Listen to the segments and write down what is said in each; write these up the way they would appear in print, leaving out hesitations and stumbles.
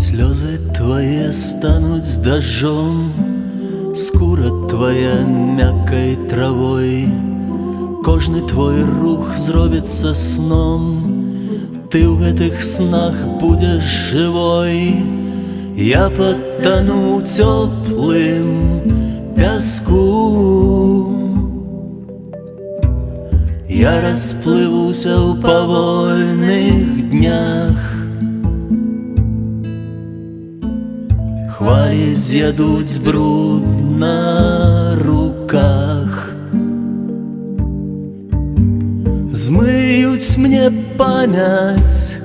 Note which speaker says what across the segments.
Speaker 1: Слезы твои станут дождем, скура твоя мяккой травой, кожны твой рух зробится сном, ты в этих снах будешь живой. Я потону теплым пяску, я расплывуся в повольных днях. Хвали з'ядуть бруд на руках, змыють мне память.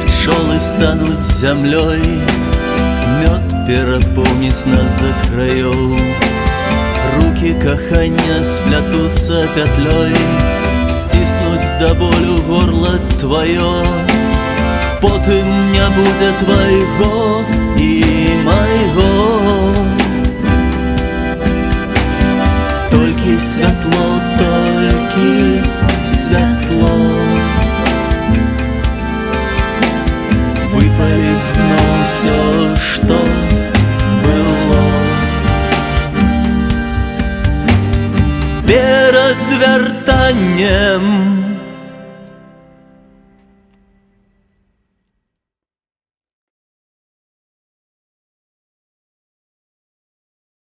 Speaker 1: Пчелы станут землей, мед переполнит нас до краев. Руки кохання сплетутся петлей, стиснуть до болю горло твое. Потом не будет твоего и моего. Только светло, только светло. Выпалить снова все, что было. Перед вертанием